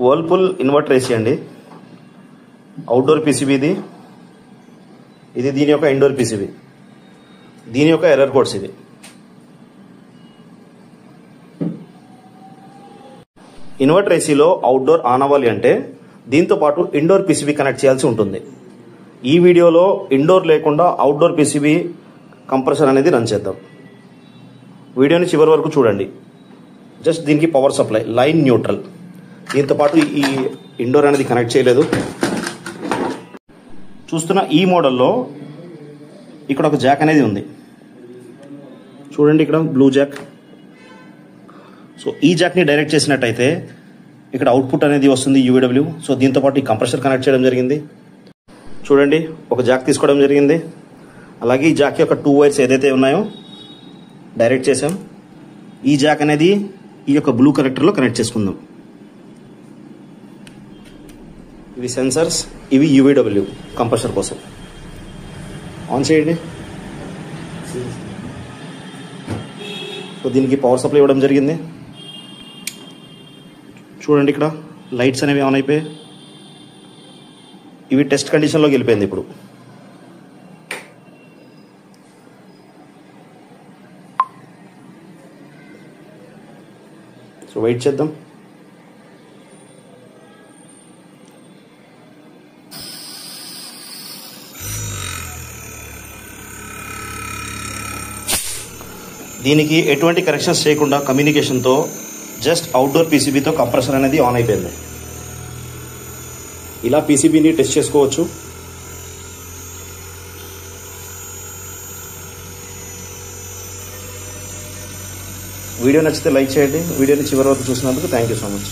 Whirlpool inverter AC అండి. Outdoor PCB ఇది దీని యొక్క ఇండోర్ పీసీబీ. దీని యొక్క ఎర్రర్ కోడ్స్ ఇది. ఇన్వర్టర్ ఏసీలో అవుట్డోర్ ఆన్ అవ్వాలి అంటే దీంతో పాటు ఇండోర్ పీసీబీ కనెక్ట్ చేయాల్సి ఉంటుంది. ఈ వీడియోలో ఇండోర్ లేకుండా అవుట్డోర్ పీసీబీ కంప్రెసర్ అనేది రన్ చేద్దాం. వీడియోని చివరి వరకు చూడండి. జస్ట్ దీనికి పవర్ సప్లై లైన్ న్యూట్రల్. దీంతో పాటు ఈ ఇండోర్ అనేది కనెక్ట్ చేయలేదు. చూస్తున్న ఈ మోడల్లో ఇక్కడ ఒక జాక్ అనేది ఉంది చూడండి, ఇక్కడ బ్లూ జాక్. సో ఈ జాక్ని డైరెక్ట్ చేసినట్టయితే ఇక్కడ అవుట్పుట్ అనేది వస్తుంది యూవీడబ్ల్యూ. సో దీంతో పాటు ఈ కంప్రెసర్ కనెక్ట్ చేయడం జరిగింది. చూడండి, ఒక జాక్ తీసుకోవడం జరిగింది. అలాగే ఈ జాక్ యొక్క 2 వైర్స్ ఏదైతే ఉన్నాయో డైరెక్ట్ చేసాం. ఈ జాక్ అనేది ఈ యొక్క బ్లూ కనెక్టర్లో కనెక్ట్ చేసుకుందాం. ఇవి సెన్సర్స్, ఇవి యూవీడబ్ల్యూ కంప్రెసర్ కోసం. ఆన్ చేయండి. సో దీనికి పవర్ సప్లై ఇవ్వడం జరిగింది. చూడండి, ఇక్కడ లైట్స్ అనేవి ఆన్ అయిపోయాయి. ఇవి టెస్ట్ కండిషన్లోకి వెళ్ళిపోయింది ఇప్పుడు. సో వెయిట్ చేద్దాం. దీనికి ఎటువంటి కరెక్షన్స్ చేయకుండా కమ్యూనికేషన్తో జస్ట్ అవుట్డోర్ పీసీబీతో కంప్రెసర్ అనేది ఆన్ అయిపోయింది. ఇలా పీసీబీని టెస్ట్ చేసుకోవచ్చు. వీడియో నచ్చితే లైక్ చేయండి. వీడియోని చివరి వరకు చూసినందుకు థ్యాంక్ యూ సో మచ్.